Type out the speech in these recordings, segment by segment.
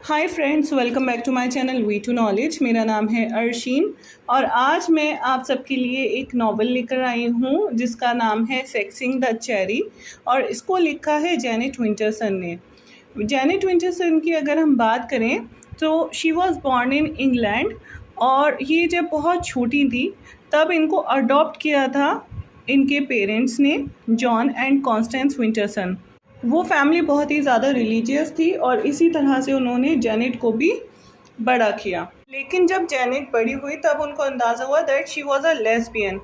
Hi friends, welcome back to my channel V two knowledge. मेरा नाम है अर्शीन और आज मैं आप सबके लिए एक नॉवल लेकर आई हूँ जिसका नाम है सेक्सिंग द चेरी और इसको लिखा है जेनेट विंटरसन ने। जेनेट विंटरसन की अगर हम बात करें तो she was born in England और ये जब बहुत छोटी थी तब इनको अडॉप्ट किया था इनके पेरेंट्स ने, जॉन एंड कॉन्स्टेंस विंटरसन। वो फैमिली बहुत ही ज़्यादा रिलीजियस थी और इसी तरह से उन्होंने जेनेट को भी बड़ा किया। लेकिन जब जेनेट बड़ी हुई तब उनको अंदाज़ा हुआ that she was a lesbian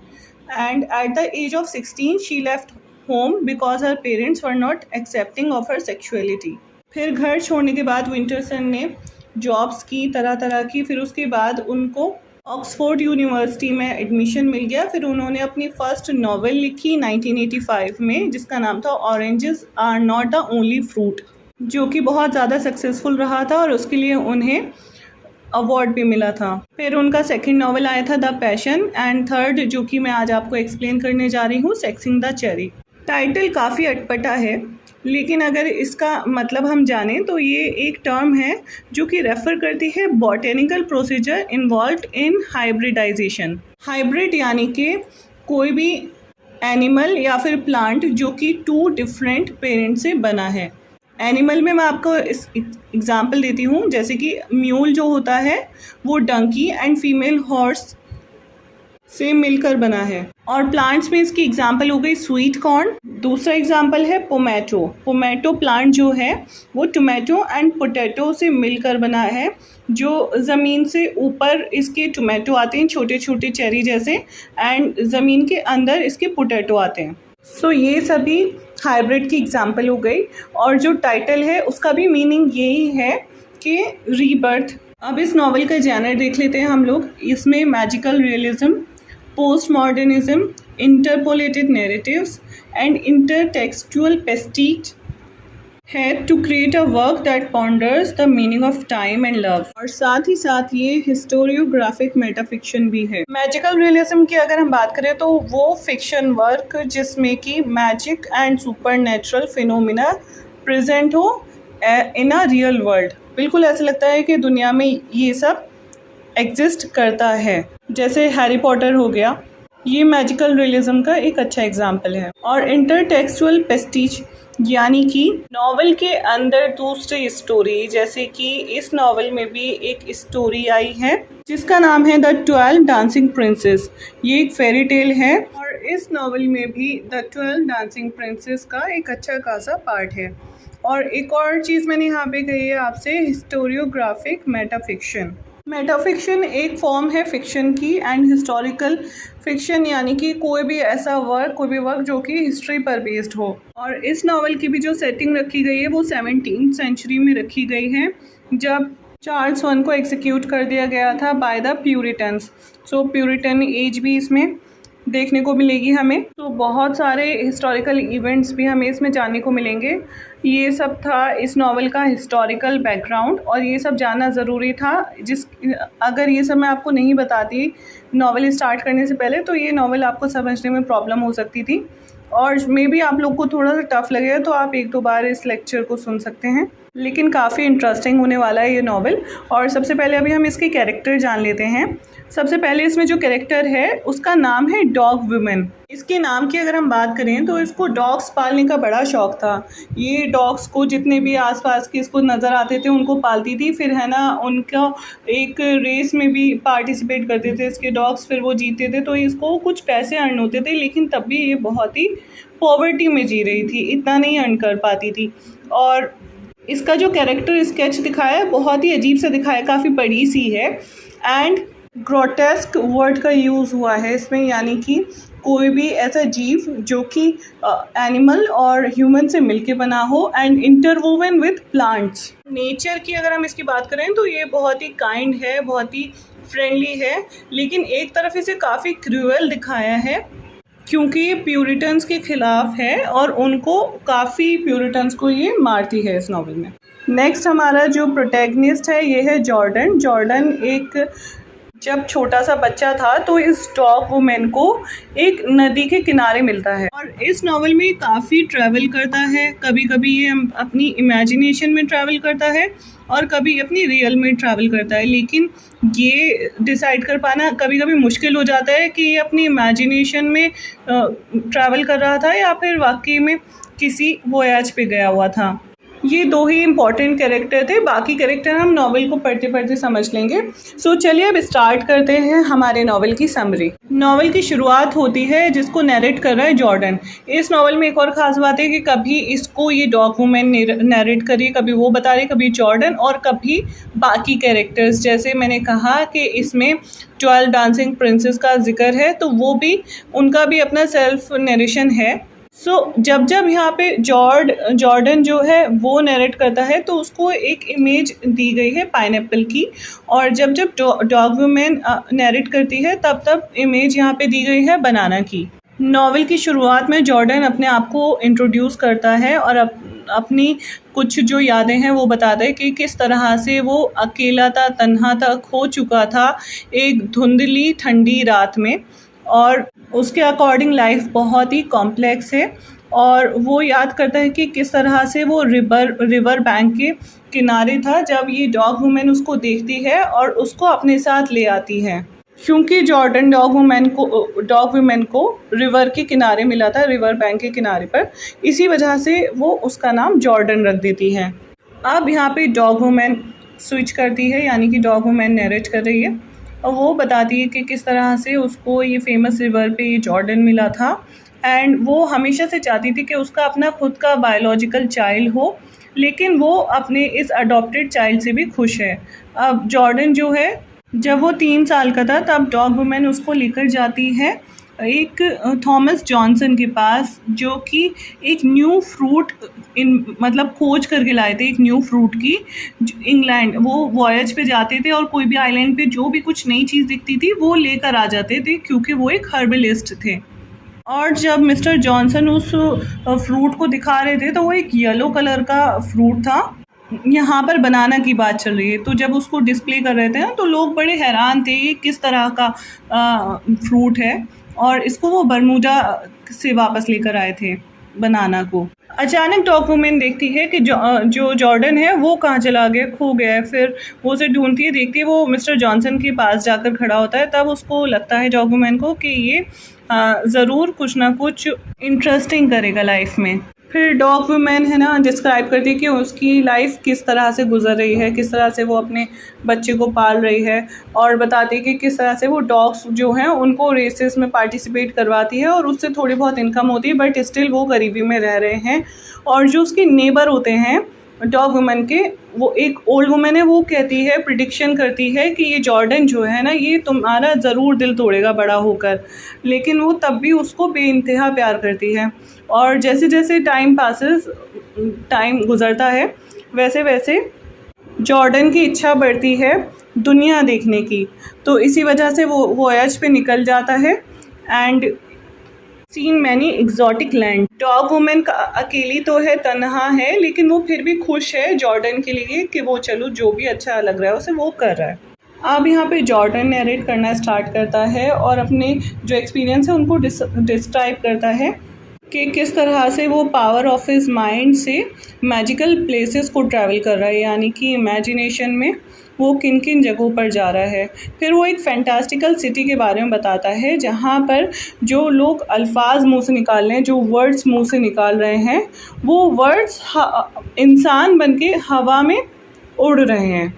and at the age of 16 she left home because her parents were not accepting of her sexuality. फिर घर छोड़ने के बाद विंटरसन ने जॉब्स की तरह तरह की, फिर उसके बाद उनको ऑक्सफोर्ड यूनिवर्सिटी में एडमिशन मिल गया। फिर उन्होंने अपनी फ़र्स्ट नावल लिखी 1985 में जिसका नाम था oranges are not the only fruit, जो कि बहुत ज़्यादा सक्सेसफुल रहा था और उसके लिए उन्हें अवार्ड भी मिला था। फिर उनका सेकंड नावल आया था द पैशन एंड थर्ड, जो कि मैं आज आपको एक्सप्लेन करने जा रही हूँ, सेक्सिंग द चेरी। टाइटल काफ़ी अटपटा है लेकिन अगर इसका मतलब हम जानें तो ये एक टर्म है जो कि रेफ़र करती है botanical procedure involved in hybridization. Hybrid यानी कि कोई भी एनिमल या फिर प्लांट जो कि टू डिफरेंट पेरेंट से बना है। एनिमल में मैं आपको इस एग्जांपल देती हूँ, जैसे कि म्यूल जो होता है वो डंकी एंड फीमेल हॉर्स से मिलकर बना है। और प्लांट्स में इसकी एग्जांपल हो गई स्वीट कॉर्न। दूसरा एग्जांपल है पोमैटो। पोमैटो प्लांट जो है वो टोमेटो एंड पोटैटो से मिलकर बना है, जो ज़मीन से ऊपर इसके टोमेटो आते हैं छोटे छोटे चेरी जैसे, एंड ज़मीन के अंदर इसके पोटैटो आते हैं। सो ये सभी हाइब्रिड की एग्जांपल हो गई। और जो टाइटल है उसका भी मीनिंग यही है कि रीबर्थ। अब इस नावल का जैनर देख लेते हैं हम लोग। इसमें magical realism, post modernism, interpolated narratives and intertextual pastiche है to create a work that ponders the meaning of time and love. और साथ ही साथ ये हिस्टोरियोग्राफिक मेटाफिक्शन भी है। मैजिकल रियलिज्म की अगर हम बात करें तो वो फिक्शन वर्क जिसमें कि magic and super natural phenomena present हो इन अ रियल वर्ल्ड। बिल्कुल ऐसा लगता है कि दुनिया में ये सब एग्जिस्ट करता है, जैसे हैरी पॉटर हो गया। ये मैजिकल रियलिज्म का एक अच्छा एग्जाम्पल है। और इंटरटेक्सचुअल पेस्टिज यानी कि नावल के अंदर दूसरी स्टोरी, जैसे कि इस नावल में भी एक स्टोरी आई है जिसका नाम है द 12 डांसिंग प्रिंसेस। ये एक फेरी टेल है और इस नावल में भी द 12 डांसिंग प्रिंसेस का एक अच्छा खासा पार्ट है। और एक और चीज़ मैंने यहाँ पे कही है आपसे, हिस्टोरियोग्राफिक मेटाफिक्शन। मेटाफिक्शन एक फॉर्म है फिक्शन की, एंड हिस्टोरिकल फिक्शन यानी कि कोई भी वर्क जो कि हिस्ट्री पर बेस्ड हो। और इस नावल की भी जो सेटिंग रखी गई है वो 17th सेंचुरी में रखी गई है, जब चार्ल्स वन को एग्जीक्यूट कर दिया गया था by the Puritans. So Puritan age भी इसमें देखने को मिलेगी हमें। तो बहुत सारे हिस्टोरिकल इवेंट्स भी हमें इसमें जानने को मिलेंगे। ये सब था इस नावल का हिस्टोरिकल बैकग्राउंड और ये सब जानना ज़रूरी था। अगर ये सब मैं आपको नहीं बताती नावल स्टार्ट करने से पहले तो ये नावल आपको समझने में प्रॉब्लम हो सकती थी और मे बी आप लोग को थोड़ा सा टफ लगेगा, तो आप एक दो बार इस लेक्चर को सुन सकते हैं। लेकिन काफ़ी इंटरेस्टिंग होने वाला है ये नावल। और सबसे पहले अभी हम इसके कैरेक्टर जान लेते हैं। सबसे पहले इसमें जो कैरेक्टर है उसका नाम है डॉग वुमेन। इसके नाम की अगर हम बात करें तो इसको डॉग्स पालने का बड़ा शौक़ था। ये डॉग्स को जितने भी आसपास के इसको नज़र आते थे उनको पालती थी। फिर है ना, उनका एक रेस में भी पार्टिसिपेट करते थे इसके डॉग्स, फिर वो जीतते थे तो इसको कुछ पैसे अर्न होते थे। लेकिन तब भी ये बहुत ही पॉवर्टी में जी रही थी, इतना नहीं अर्न कर पाती थी। और इसका जो कैरेक्टर स्केच दिखाया है बहुत ही अजीब सा दिखाया है, काफ़ी बड़ी सी है। एंड ग्रोटेस्क वर्ड का यूज़ हुआ है इसमें, यानी कि कोई भी ऐसा जीव जो कि एनिमल और ह्यूमन से मिलके बना हो, and interwoven with plants. Nature की अगर हम इसकी बात करें तो ये बहुत ही काइंड है, बहुत ही फ्रेंडली है, लेकिन एक तरफ इसे काफ़ी क्रूअल दिखाया है क्योंकि ये प्यूरिटन्स के ख़िलाफ़ है और उनको काफ़ी प्यूरिटन्स को ये मारती है इस नावल में। नेक्स्ट हमारा जो प्रोटैगनिस्ट है ये है जॉर्डन। जॉर्डन एक जब छोटा सा बच्चा था तो इस डॉग वुमेन को एक नदी के किनारे मिलता है और इस नॉवल में काफ़ी ट्रैवल करता है। कभी कभी ये अपनी इमेजिनेशन में ट्रैवल करता है और कभी अपनी रियल में ट्रैवल करता है, लेकिन ये डिसाइड कर पाना कभी कभी मुश्किल हो जाता है कि ये अपनी इमेजिनेशन में ट्रैवल कर रहा था या फिर वाकई में किसी वोयाज पे गया हुआ था। ये दो ही इम्पॉर्टेंट कैरेक्टर थे, बाकी कैरेक्टर हम नॉवल को पढ़ते पढ़ते समझ लेंगे। सो चलिए अब स्टार्ट करते हैं हमारे नॉवल की समरी। नॉवल की शुरुआत होती है जिसको नैरेट कर रहा है जॉर्डन। इस नॉवल में एक और ख़ास बात है कि कभी इसको ये डॉग वुमेन नैरेट करी, कभी वो बता रही, कभी जॉर्डन और कभी बाकी कैरेक्टर्स। जैसे मैंने कहा कि इसमें 12 डांसिंग प्रिंसेस का जिक्र है तो वो भी उनका भी अपना सेल्फ नरेशन है। जब जब यहाँ पे जॉर्डन जो है वो नरेट करता है तो उसको एक इमेज दी गई है पाइनएप्पल की, और जब जब डॉग वुमेन नरेट करती है तब तब इमेज यहाँ पे दी गई है बनाना की। नॉवल की शुरुआत में जॉर्डन अपने आप को इंट्रोड्यूस करता है और अपनी कुछ जो यादें हैं वो बताता है कि किस तरह से वो अकेला था, तन्हा था, खो चुका था एक धुंधली ठंडी रात में, और उसके अकॉर्डिंग लाइफ बहुत ही कॉम्प्लेक्स है। और वो याद करता है कि किस तरह से वो रिवर बैंक के किनारे था जब ये डॉग वुमेन उसको देखती है और उसको अपने साथ ले आती है। क्योंकि जॉर्डन डॉग वुमेन को रिवर के किनारे मिला था, रिवर बैंक के किनारे पर, इसी वजह से वो उसका नाम जॉर्डन रख देती है। अब यहाँ पे डॉग वुमेन स्विच करती है, यानी कि डॉग वुमेन नरेट कर रही है और वो बताती है कि किस तरह से उसको ये फेमस रिवर पे ये जॉर्डन मिला था एंड वो हमेशा से चाहती थी कि उसका अपना खुद का बायोलॉजिकल चाइल्ड हो, लेकिन वो अपने इस अडॉप्टेड चाइल्ड से भी खुश है। अब जॉर्डन जो है, जब वो 3 साल का था तब डॉग वुमेन उसको लेकर जाती है एक थॉमस जॉनसन के पास, जो कि एक न्यू फ्रूट मतलब खोज करके लाए थे, एक न्यू फ्रूट की। इंग्लैंड वो वॉयज पे जाते थे और कोई भी आइलैंड पे जो भी कुछ नई चीज़ दिखती थी वो लेकर आ जाते थे, क्योंकि वो एक हर्बलिस्ट थे। और जब मिस्टर जॉनसन उस फ्रूट को दिखा रहे थे तो वो एक येलो कलर का फ्रूट था। यहाँ पर बनाना की बात चल रही है, तो जब उसको डिस्प्ले कर रहे थे ना तो लोग बड़े हैरान थे ये किस तरह का फ्रूट है, और इसको वो बरमूडा से वापस लेकर आए थे बनाना को। अचानक डॉग वुमेन देखती है कि जो जॉर्डन है वो कहाँ चला गया, खो गया है। फिर वो उसे ढूंढती है, देखती है वो मिस्टर जॉनसन के पास जाकर खड़ा होता है। तब उसको लगता है डॉग वुमेन को कि ये ज़रूर कुछ ना कुछ इंटरेस्टिंग करेगा लाइफ में। फिर डॉग वुमेन है ना डिस्क्राइब करती है कि उसकी लाइफ किस तरह से गुजर रही है, किस तरह से वो अपने बच्चे को पाल रही है, और बताती है कि किस तरह से वो डॉग्स जो हैं उनको रेसेस में पार्टिसिपेट करवाती है और उससे थोड़ी बहुत इनकम होती है, बट स्टिल वो गरीबी में रह रहे हैं। और जो उसके नेबर होते हैं डॉग वुमेन के, वो एक ओल्ड वुमेन है, वो कहती है, प्रिडिक्शन करती है कि ये जॉर्डन जो है ना ये तुम्हारा ज़रूर दिल तोड़ेगा बड़ा होकर, लेकिन वो तब भी उसको बेइंतहा प्यार करती है। और जैसे जैसे टाइम गुज़रता है वैसे वैसे जॉर्डन की इच्छा बढ़ती है दुनिया देखने की, तो इसी वजह से वो वॉयज पे निकल जाता है and seen many exotic land. Dog women का अकेली तो है, तन्हा है, लेकिन वो फिर भी खुश है जॉर्डन के लिए कि वो चलो जो भी अच्छा लग रहा है उसे वो कर रहा है। अब यहाँ पे जॉर्डन नरेट करना स्टार्ट करता है और अपने जो एक्सपीरियंस है उनको डिस्क्राइब करता है कि किस तरह से वो पावर ऑफ हिज माइंड से मैजिकल प्लेसेस को ट्रैवल कर रहा है, यानी कि इमेजिनेशन में वो किन किन जगहों पर जा रहा है। फिर वो एक फैंटास्टिकल सिटी के बारे में बताता है जहाँ पर जो लोग अल्फाज मुंह से निकाल रहे हैं, जो वर्ड्स मुंह से निकाल रहे हैं, वो वर्ड्स इंसान बनके हवा में उड़ रहे हैं,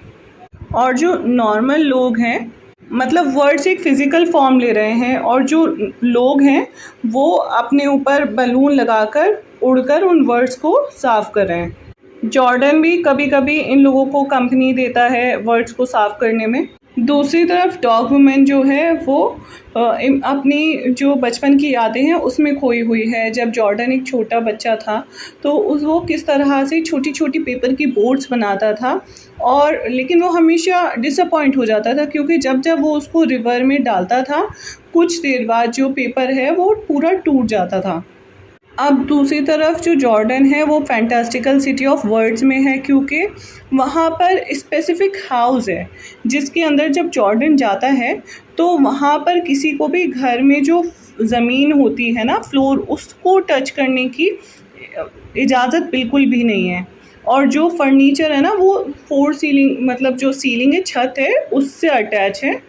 और जो नॉर्मल लोग हैं मतलब वर्ड्स एक फ़िज़िकल फॉर्म ले रहे हैं, और जो लोग हैं वो अपने ऊपर बलून लगाकर उड़कर उन वर्ड्स को साफ़ कर रहे हैं। जॉर्डन भी कभी कभी इन लोगों को कंपनी देता है वर्ड्स को साफ़ करने में। दूसरी तरफ डॉग वुमेन जो है वो अपनी जो बचपन की यादें हैं उसमें खोई हुई है। जब जॉर्डन एक छोटा बच्चा था तो वो किस तरह से छोटी छोटी पेपर की बोट्स बनाता था, और लेकिन वो हमेशा डिसअपॉइंट हो जाता था क्योंकि जब जब वो उसको रिवर में डालता था कुछ देर बाद जो पेपर है वो पूरा टूट जाता था। अब दूसरी तरफ जो जॉर्डन है वो फैंटास्टिकल सिटी ऑफ वर्ड्स में है, क्योंकि वहाँ पर स्पेसिफिक हाउस है जिसके अंदर जब जॉर्डन जाता है तो वहाँ पर किसी को भी घर में जो ज़मीन होती है ना, फ्लोर, उसको टच करने की इजाज़त बिल्कुल भी नहीं है। और जो फर्नीचर है ना वो फोर सीलिंग, मतलब जो सीलिंग है, छत है, उससे अटैच है।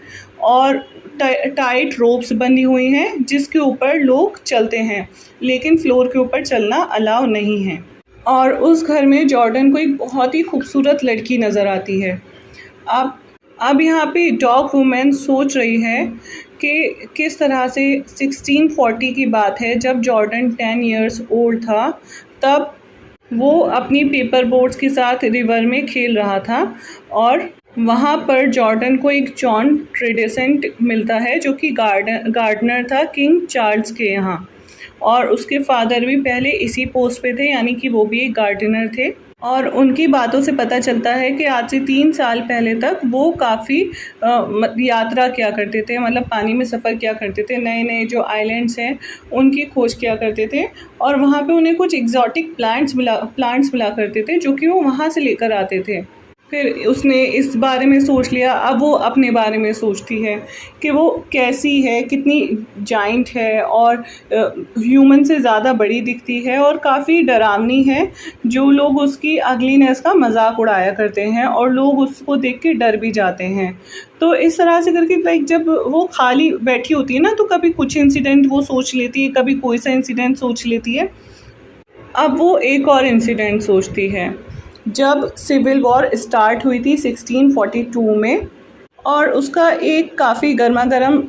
और टाइट रोप्स बंधी हुई हैं जिसके ऊपर लोग चलते हैं, लेकिन फ्लोर के ऊपर चलना अलाउ नहीं है। और उस घर में जॉर्डन को एक बहुत ही खूबसूरत लड़की नज़र आती है। अब यहाँ पे डॉग वुमेन सोच रही है कि किस तरह से 1640 की बात है, जब जॉर्डन 10 इयर्स ओल्ड था, तब वो अपनी पेपर बोट्स के साथ रिवर में खेल रहा था। और वहाँ पर जॉर्डन को एक जॉन ट्रेडेसेंट मिलता है जो कि गार्डनर था किंग चार्ल्स के यहाँ, और उसके फादर भी पहले इसी पोस्ट पे थे, यानी कि वो भी एक गार्डनर थे। और उनकी बातों से पता चलता है कि आज से 3 साल पहले तक वो काफ़ी यात्रा किया करते थे, मतलब पानी में सफ़र किया करते थे, नए नए जो आइलैंड्स हैं उनकी खोज किया करते थे। और वहाँ पे उन्हें कुछ एग्जॉटिक प्लांट्स मिला करते थे जो कि वो वहाँ से लेकर आते थे। फिर उसने इस बारे में सोच लिया, अब वो अपने बारे में सोचती है कि वो कैसी है, कितनी जाइंट है और ह्यूमन से ज़्यादा बड़ी दिखती है और काफ़ी डरावनी है। जो लोग उसकी अगलीनेस का मजाक उड़ाया करते हैं और लोग उसको देख के डर भी जाते हैं। तो इस तरह से करके लाइक जब वो खाली बैठी होती है ना, तो कभी कुछ इंसिडेंट वो सोच लेती है, कभी कोई सा इंसिडेंट सोच लेती है। अब वो एक और इंसिडेंट सोचती है, जब सिविल वॉर स्टार्ट हुई थी 1642 में, और उसका एक काफ़ी गर्मा गर्म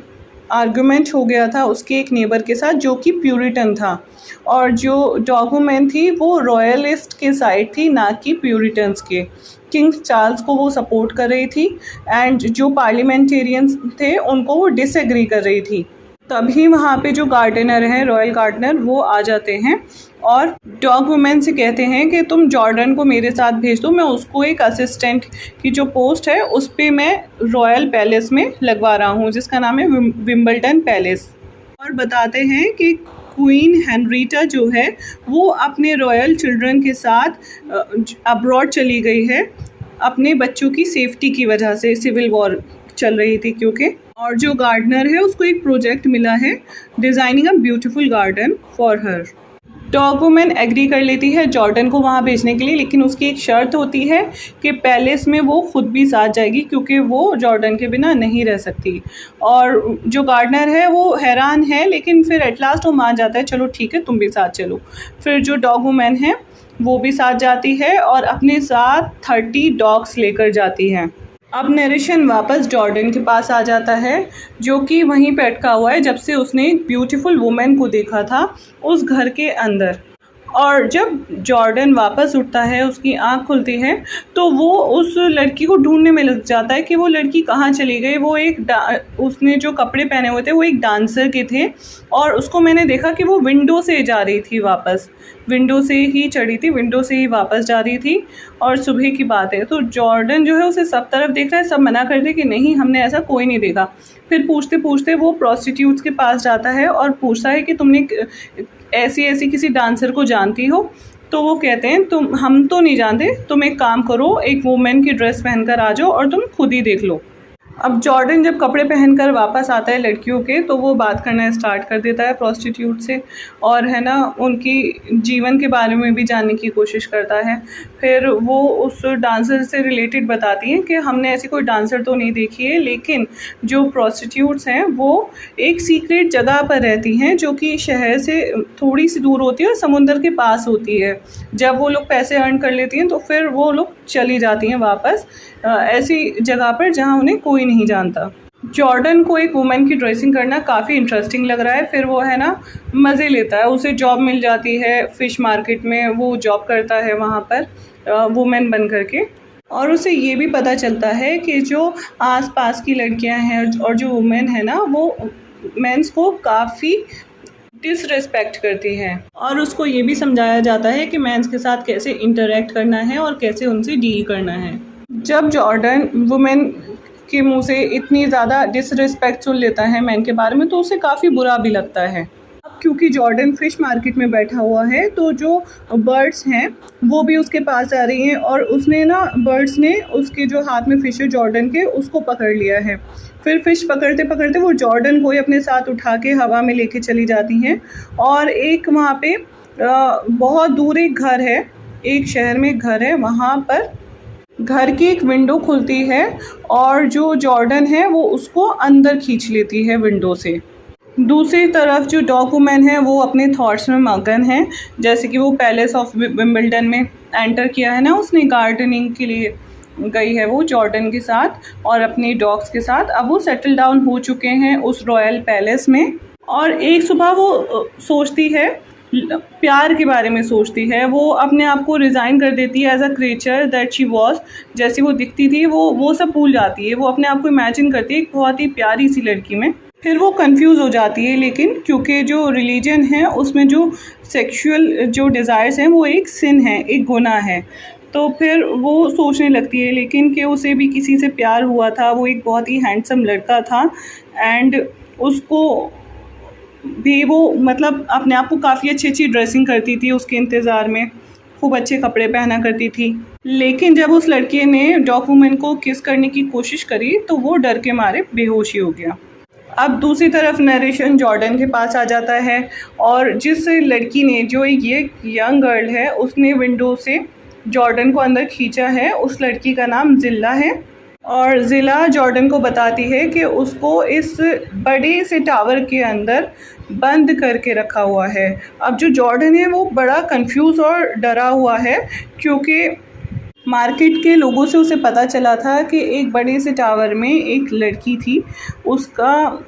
आर्गुमेंट हो गया था उसके एक नेबर के साथ जो कि प्यूरिटन था। और जो डॉगवुमेन थी वो रॉयलिस्ट के साइड थी, ना कि प्यूरिटन्स के। किंग चार्ल्स को वो सपोर्ट कर रही थी एंड जो पार्लियामेंटेरियंस थे उनको वो डिसएग्री कर रही थी। तभी वहाँ पे जो गार्डनर हैं, रॉयल गार्डनर, वो आ जाते हैं और डॉग वुमेन से कहते हैं कि तुम जॉर्डन को मेरे साथ भेज दो, मैं उसको एक असिस्टेंट की जो पोस्ट है उस पर मैं रॉयल पैलेस में लगवा रहा हूँ जिसका नाम है विम्बलडन पैलेस। और बताते हैं कि क्वीन हेनरीटा जो है वो अपने रॉयल चिल्ड्रन के साथ अब्रॉड चली गई है अपने बच्चों की सेफ्टी की वजह से, सिविल वॉर चल रही थी क्योंकि। और जो गार्डनर है उसको एक प्रोजेक्ट मिला है designing a beautiful garden for her. Dog women agree कर लेती है जॉर्डन को वहाँ भेजने के लिए, लेकिन उसकी एक शर्त होती है कि पैलेस में वो खुद भी साथ जाएगी क्योंकि वो जॉर्डन के बिना नहीं रह सकती। और जो गार्डनर है वो हैरान है, लेकिन फिर एट लास्ट वो मान जाता है, चलो ठीक है तुम भी साथ चलो। फिर जो डॉग वुमेन है वो भी साथ जाती है और अपने साथ 30 डॉग्स लेकर जाती है। अब नरेशन वापस जॉर्डन के पास आ जाता है जो कि वहीं पे अटका हुआ है जब से उसने एक ब्यूटीफुल वुमेन को देखा था उस घर के अंदर। और जब जॉर्डन वापस उठता है, उसकी आँख खुलती है, तो वो उस लड़की को ढूंढने में लग जाता है कि वो लड़की कहाँ चली गई। वो उसने जो कपड़े पहने हुए थे वो एक डांसर के थे और उसको मैंने देखा कि वो विंडो से जा रही थी वापस, विंडो से ही चढ़ी थी, विंडो से ही वापस जा रही थी। और सुबह की बात है, तो जॉर्डन जो है उसे सब तरफ देख रहा है, सब मना करते कि नहीं हमने ऐसा कोई नहीं देखा। फिर पूछते पूछते वो प्रोस्टिट्यूट्स के पास जाता है और पूछता है कि तुमने ऐसी ऐसी किसी डांसर को जानती हो? तो वो कहते हैं हम तो नहीं जानते, तुम एक काम करो, एक वुमेन की ड्रेस पहनकर आ जाओ और तुम खुद ही देख लो। अब जॉर्डन जब कपड़े पहनकर वापस आता है लड़कियों के, तो वो बात करना स्टार्ट कर देता है प्रोस्टिट्यूट से और है ना उनकी जीवन के बारे में भी जानने की कोशिश करता है। फिर वो उस डांसर से रिलेटेड बताती हैं कि हमने ऐसी कोई डांसर तो नहीं देखी है, लेकिन जो प्रोस्टिट्यूट्स हैं वो एक सीक्रेट जगह पर रहती हैं जो कि शहर से थोड़ी सी दूर होती है और समुंदर के पास होती है। जब वो लोग पैसे अर्न कर लेती हैं तो फिर वो लोग चली जाती हैं वापस ऐसी जगह पर जहाँ उन्हें कोई नहीं जानता। जॉर्डन को एक वुमेन की ड्रेसिंग करना काफ़ी इंटरेस्टिंग लग रहा है। फिर वो है ना मज़े लेता है, उसे जॉब मिल जाती है फ़िश मार्केट में, वो जॉब करता है वहाँ पर वुमेन बन करके। और उसे ये भी पता चलता है कि जो आसपास की लड़कियाँ हैं और जो वुमेन है ना वो मेंस को काफ़ी डिसरिस्पेक्ट करती हैं। और उसको ये भी समझाया जाता है कि मेंस के साथ कैसे इंटरेक्ट करना है और कैसे उनसे डील करना है। जब जॉर्डन वुमेन के मुंह से इतनी ज़्यादा डिसरिस्पेक्ट सुन लेता है मैन के बारे में, तो उसे काफ़ी बुरा भी लगता है। अब क्योंकि जॉर्डन फ़िश मार्केट में बैठा हुआ है, तो जो बर्ड्स हैं वो भी उसके पास आ रही हैं और उसने ना बर्ड्स ने उसके जो हाथ में फ़िश है जॉर्डन के, उसको पकड़ लिया है। फिर फ़िश पकड़ते पकड़ते वो जॉर्डन को ही अपने साथ उठा के हवा में लेके चली जाती हैं। और एक वहाँ पे बहुत दूर एक घर है, एक शहर में एक घर है, वहाँ पर घर की एक विंडो खुलती है और जो जॉर्डन है वो उसको अंदर खींच लेती है विंडो से। दूसरी तरफ जो डॉक्यूमेंट है वो अपने थॉट्स में मगन है, जैसे कि वो पैलेस ऑफ विंबलडन में एंटर किया है ना उसने, गार्डनिंग के लिए गई है वो जॉर्डन के साथ और अपने डॉग्स के साथ। अब वो सेटल डाउन हो चुके हैं उस रॉयल पैलेस में और एक सुबह वो सोचती है, प्यार के बारे में सोचती है। वो अपने आप को रिज़ाइन कर देती है as a creature that she was, जैसी वो दिखती थी वो सब भूल जाती है। वो अपने आप को इमेजिन करती है एक बहुत ही प्यारी सी लड़की में। फिर वो कंफ्यूज हो जाती है, लेकिन क्योंकि जो रिलीजन है उसमें जो सेक्सुअल जो डिज़ायर्स हैं वो एक सिन है, एक गुनाह है। तो फिर वो सोचने लगती है लेकिन कि उसे भी किसी से प्यार हुआ था, वो एक बहुत ही हैंडसम लड़का था एंड उसको भी वो मतलब अपने आप को काफ़ी अच्छी ड्रेसिंग करती थी उसके इंतज़ार में, खूब अच्छे कपड़े पहना करती थी। लेकिन जब उस लड़के ने डॉक्यूमेंट को किस करने की कोशिश करी तो वो डर के मारे बेहोश ही हो गया। अब दूसरी तरफ नरेशन जॉर्डन के पास आ जाता है और जिस लड़की ने, जो ये यंग गर्ल है, उसने विंडो से जॉर्डन को अंदर खींचा है, उस लड़की का नाम जिल्ला है। और ज़िला जॉर्डन को बताती है कि उसको इस बड़े से टावर के अंदर बंद करके रखा हुआ है। अब जो जॉर्डन है वो बड़ा कंफ्यूज और डरा हुआ है, क्योंकि मार्केट के लोगों से उसे पता चला था कि एक बड़े से टावर में एक लड़की थी, उसका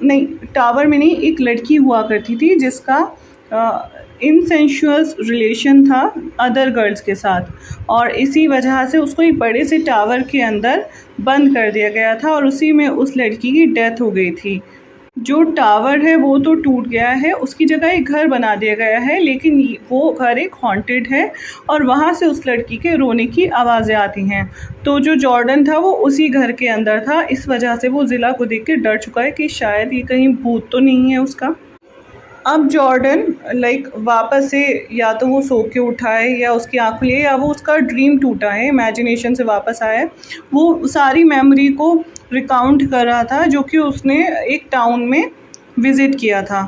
नहीं, टावर में नहीं, एक लड़की हुआ करती थी जिसका इनसेंशुअस रिलेशन था अदर गर्ल्स के साथ और इसी वजह से उसको एक बड़े से टावर के अंदर बंद कर दिया गया था और उसी में उस लड़की की डेथ हो गई थी। जो टावर है वो तो टूट गया है, उसकी जगह एक घर बना दिया गया है, लेकिन वो घर एक हॉन्टेड है और वहाँ से उस लड़की के रोने की आवाज़ें आती हैं। तो जो जॉर्डन था वो उसी घर के अंदर था, इस वजह से वो ज़िला को देख के डर चुका है कि शायद ये कहीं भूत तो नहीं है उसका। अब जॉर्डन वापस से या तो वो सो के उठा है या उसकी आँख खुली है या वो उसका ड्रीम टूटा है, इमेजिनेशन से वापस आया है। वो सारी मेमोरी को रिकाउंट कर रहा था जो कि उसने एक टाउन में विज़िट किया था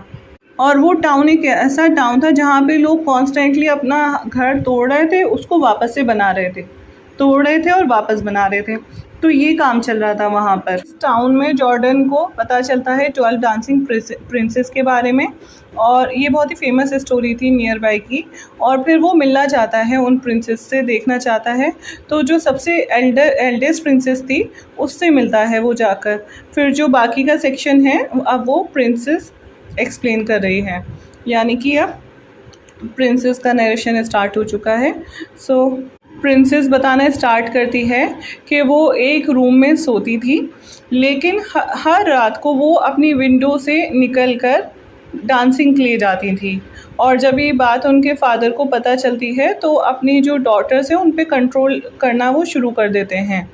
और वो टाउन एक ऐसा टाउन था जहाँ पे लोग कॉन्स्टेंटली अपना घर तोड़ रहे थे, उसको वापस से बना रहे थे, तोड़ रहे थे और वापस बना रहे थे। तो ये काम चल रहा था वहाँ पर। टाउन में जॉर्डन को पता चलता है 12 डांसिंग प्रिंसेस के बारे में और ये बहुत ही फेमस स्टोरी थी नियर बाय की। और फिर वो मिलना चाहता है उन प्रिंसेस से, देखना चाहता है। तो जो सबसे एल्डेस्ट प्रिंसेस थी उससे मिलता है वो जाकर। फिर जो बाकी का सेक्शन है अब वो प्रिंसेस एक्सप्लेन कर रही है, यानी कि अब प्रिंसेस का नरेशन स्टार्ट हो चुका है। सो प्रिंसेस बताना स्टार्ट करती है कि वो एक रूम में सोती थी, लेकिन हर रात को वो अपनी विंडो से निकलकर डांसिंग के लिए जाती थी। और जब ये बात उनके फादर को पता चलती है तो अपनी जो डॉटर्स हैं उन पे कंट्रोल करना वो शुरू कर देते हैं।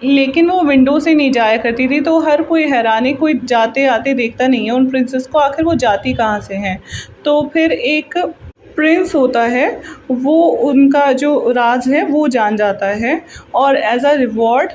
लेकिन वो विंडो से नहीं जाया करती थी, तो हर कोई हैरान है, कोई जाते आते देखता नहीं है उन प्रिंसेस को, आखिर वो जाती कहाँ से हैं। तो फिर एक प्रिंस होता है, वो उनका जो राज है वो जान जाता है और एज अ रिवॉर्ड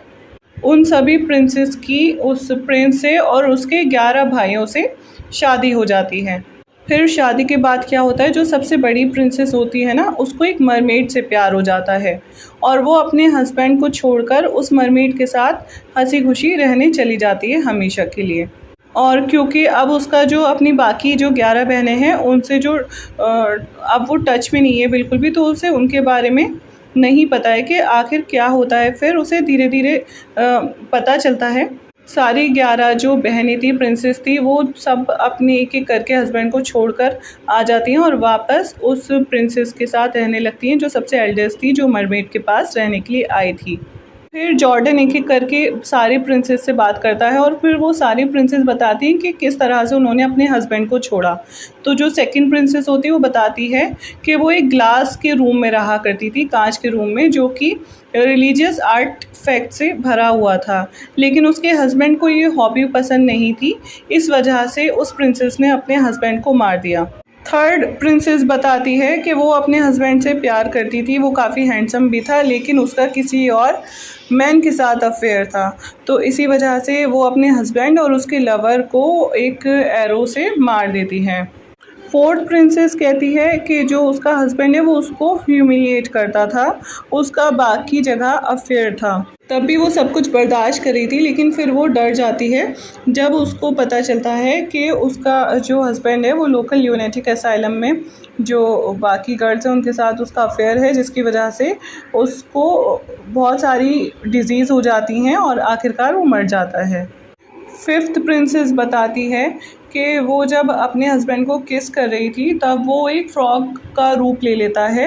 उन सभी प्रिंसेस की उस प्रिंस से और उसके 11 भाइयों से शादी हो जाती है। फिर शादी के बाद क्या होता है, जो सबसे बड़ी प्रिंसेस होती है ना, उसको एक मरमेड से प्यार हो जाता है और वो अपने हस्बैंड को छोड़कर उस मरमेड के साथ हंसी खुशी रहने चली जाती है हमेशा के लिए। और क्योंकि अब उसका जो अपनी बाकी जो 11 बहनें हैं उनसे जो अब वो टच में नहीं है बिल्कुल भी, तो उसे उनके बारे में नहीं पता है कि आखिर क्या होता है। फिर उसे धीरे धीरे पता चलता है। सारी 11 जो बहनें थी, प्रिंसेस थी, वो सब अपने एक एक करके हस्बैंड को छोड़कर आ जाती हैं और वापस उस प्रिंसेस के साथ रहने लगती हैं जो सबसे एल्डेस्ट थी, जो मरमेड के पास रहने के लिए आई थी। फिर जॉर्डन एक-एक करके सारे प्रिंसेस से बात करता है और फिर वो सारी प्रिंसेस बताती हैं कि किस तरह से उन्होंने अपने हस्बैंड को छोड़ा। तो जो सेकंड प्रिंसेस होती है वो बताती है कि वो एक ग्लास के रूम में रहा करती थी, काँच के रूम में, जो कि रिलीजियस आर्टिफैक्ट से भरा हुआ था। लेकिन उसके हस्बैंड को ये हॉबी पसंद नहीं थी, इस वजह से उस प्रिंसेस ने अपने हस्बैंड को मार दिया। थर्ड प्रिंसेस बताती है कि वो अपने हस्बैंड से प्यार करती थी, वो काफ़ी हैंडसम भी था, लेकिन उसका किसी और मैन के साथ अफेयर था। तो इसी वजह से वो अपने हस्बैंड और उसके लवर को एक एरो से मार देती है। फोर्थ प्रिंसेस कहती है कि जो उसका हस्बैंड है वो उसको ह्यूमिलिएट करता था, उसका बाकी जगह अफेयर था। तब भी वो सब कुछ बर्दाश्त कर रही थी, लेकिन फिर वो डर जाती है जब उसको पता चलता है कि उसका जो हस्बैंड है वो लोकल ल्यूनेटिक असाइलम में जो बाकी गर्ल्स हैं उनके साथ उसका अफेयर है, जिसकी वजह से उसको बहुत सारी डिजीज़ हो जाती हैं और आखिरकार वो मर जाता है। फिफ्थ प्रिंसेस बताती है कि वो जब अपने हस्बैंड को किस कर रही थी तब वो एक फ्रॉग का रूप ले लेता है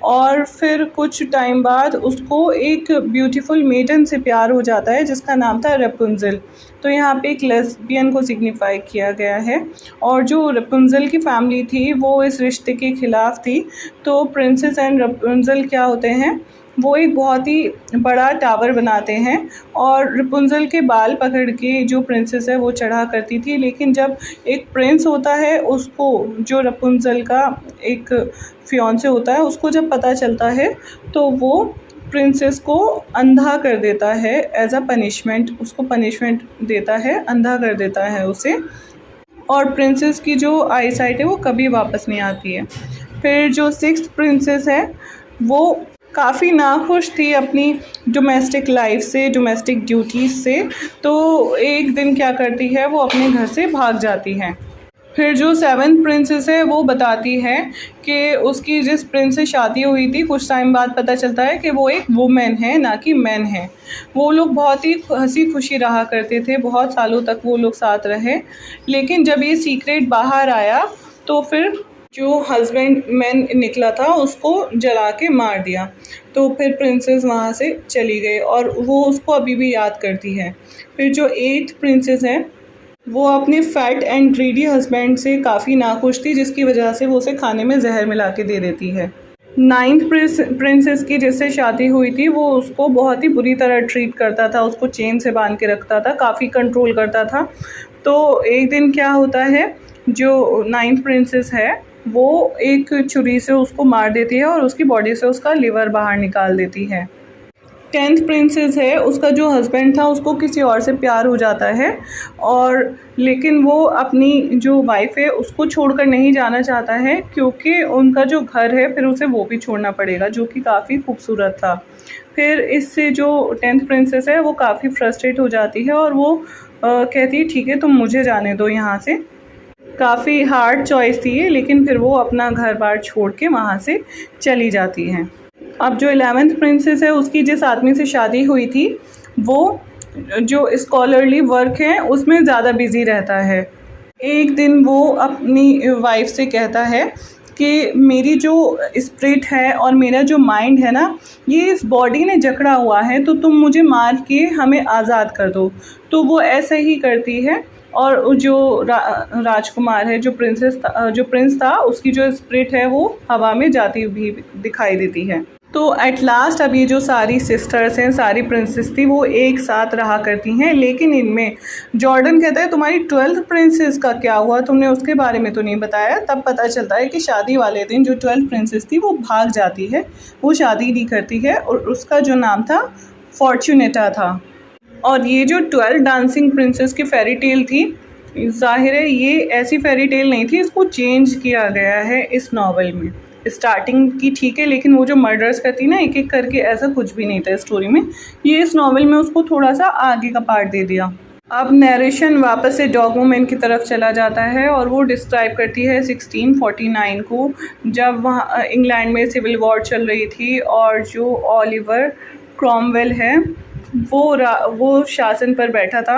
और फिर कुछ टाइम बाद उसको एक ब्यूटीफुल मेडन से प्यार हो जाता है जिसका नाम था रेपुंजल। तो यहाँ पे एक लेस्बियन को सिग्निफाई किया गया है और जो रेपुंजल की फैमिली थी वो इस रिश्ते के ख़िलाफ़ थी। तो प्रिंसेस एंड रेपुंजल क्या होते हैं, वो एक बहुत ही बड़ा टावर बनाते हैं और रेपुंजल के बाल पकड़ के जो प्रिंसेस है वो चढ़ा करती थी। लेकिन जब एक प्रिंस होता है उसको, जो रेपुंजल का एक फियांसे होता है, उसको जब पता चलता है तो वो प्रिंसेस को अंधा कर देता है एज अ पनिशमेंट, उसको पनिशमेंट देता है, अंधा कर देता है उसे, और प्रिंसेस की जो आई साइट है वो कभी वापस नहीं आती है। फिर जो सिक्स्थ प्रिंसेस है वो काफ़ी नाखुश थी अपनी डोमेस्टिक लाइफ से, डोमेस्टिक ड्यूटीज़ से। तो एक दिन क्या करती है, वो अपने घर से भाग जाती है। फिर जो सेवन्थ प्रिंसेस है वो बताती है कि उसकी जिस प्रिंस से शादी हुई थी कुछ टाइम बाद पता चलता है कि वो एक वुमेन है, ना कि मैन है। वो लोग बहुत ही हंसी खुशी रहा करते थे, बहुत सालों तक वो लोग साथ रहे। लेकिन जब ये सीक्रेट बाहर आया तो फिर जो हस्बैंड मैन निकला था उसको जला के मार दिया। तो फिर प्रिंसेस वहाँ से चली गई और वो उसको अभी भी याद करती है। फिर जो एट्थ प्रिंसेस है वो अपने फैट एंड ग्रीडी हस्बैंड से काफ़ी नाखुश थी, जिसकी वजह से वो उसे खाने में जहर मिला के दे देती है। नाइन्थ प्रिंसेस की जिससे शादी हुई थी वो उसको बहुत ही बुरी तरह ट्रीट करता था, उसको चेन से बांध के रखता था, काफ़ी कंट्रोल करता था। तो एक दिन क्या होता है, जो नाइन्थ प्रिंसेस है वो एक छुरी से उसको मार देती है और उसकी बॉडी से उसका लिवर बाहर निकाल देती है। 10th प्रिंसेस है, उसका जो हस्बैंड था उसको किसी और से प्यार हो जाता है और लेकिन वो अपनी जो वाइफ है उसको छोड़कर नहीं जाना चाहता है, क्योंकि उनका जो घर है फिर उसे वो भी छोड़ना पड़ेगा, जो कि काफ़ी खूबसूरत था। फिर इससे जो 10th प्रिंसेस है वो काफ़ी फ्रस्ट्रेट हो जाती है और वो कहती है ठीक है तुम मुझे जाने दो यहाँ से। काफ़ी हार्ड चॉइस थी ये, लेकिन फिर वो अपना घर बार छोड़ के वहाँ से चली जाती हैं। अब जो 11th प्रिंसेस है उसकी जिस आदमी से शादी हुई थी वो जो स्कॉलरली वर्क है उसमें ज़्यादा बिज़ी रहता है। एक दिन वो अपनी वाइफ से कहता है कि मेरी जो स्पिरिट है और मेरा जो माइंड है ना, ये इस बॉडी ने जकड़ा हुआ है, तो तुम मुझे मार के हमें आज़ाद कर दो। तो वो ऐसे ही करती है और जो राजकुमार है, जो प्रिंस था, उसकी जो स्पिरिट है वो हवा में जाती हुई दिखाई देती है। तो एट लास्ट अब ये जो सारी सिस्टर्स हैं, सारी प्रिंसेस थी, वो एक साथ रहा करती हैं। लेकिन इनमें जॉर्डन कहता है तुम्हारी 12th प्रिंसेस का क्या हुआ, तुमने उसके बारे में तो नहीं बताया। तब पता चलता है कि शादी वाले दिन जो 12th प्रिंसेस थी वो भाग जाती है, वो शादी नहीं करती है और उसका जो नाम था फॉर्चुनेटा था। और ये जो 12 डांसिंग प्रिंसेस की फेरी टेल थी, ज़ाहिर है ये ऐसी फेरी टेल नहीं थी, इसको चेंज किया गया है इस नावल में। स्टार्टिंग की ठीक है, लेकिन वो जो मर्डर्स करती ना एक एक करके, ऐसा कुछ भी नहीं था स्टोरी में। ये इस नावल में उसको थोड़ा सा आगे का पार्ट दे दिया। अब नरेशन वापस से डॉग वुमेन की तरफ चला जाता है और वो डिस्क्राइब करती है 1649 को, जब वहाँ इंग्लैंड में सिविल वॉर चल रही थी और जो ओलिवर क्रॉमवेल है वो शासन पर बैठा था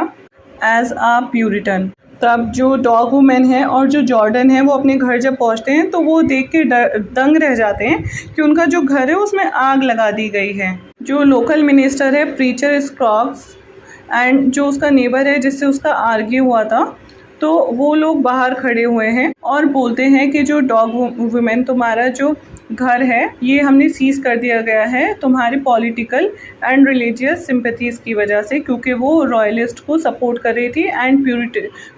एज आ प्यूरिटन। तब जो डॉग वुमेन है और जो जॉर्डन है वो अपने घर जब पहुंचते हैं तो वो देख के दंग रह जाते हैं कि उनका जो घर है उसमें आग लगा दी गई है। जो लोकल मिनिस्टर है प्रीचर स्क्रॉग्स एंड जो उसका नेबर है जिससे उसका आर्ग्यू हुआ था, तो वो लोग बाहर खड़े हुए हैं और बोलते हैं कि जो डॉग वुमेन तुम्हारा जो घर है ये हमने सीज कर दिया गया है तुम्हारी पॉलिटिकल एंड रिलीजियस सिंपैथीज़ की वजह से, क्योंकि वो रॉयलिस्ट को सपोर्ट कर रही थी एंड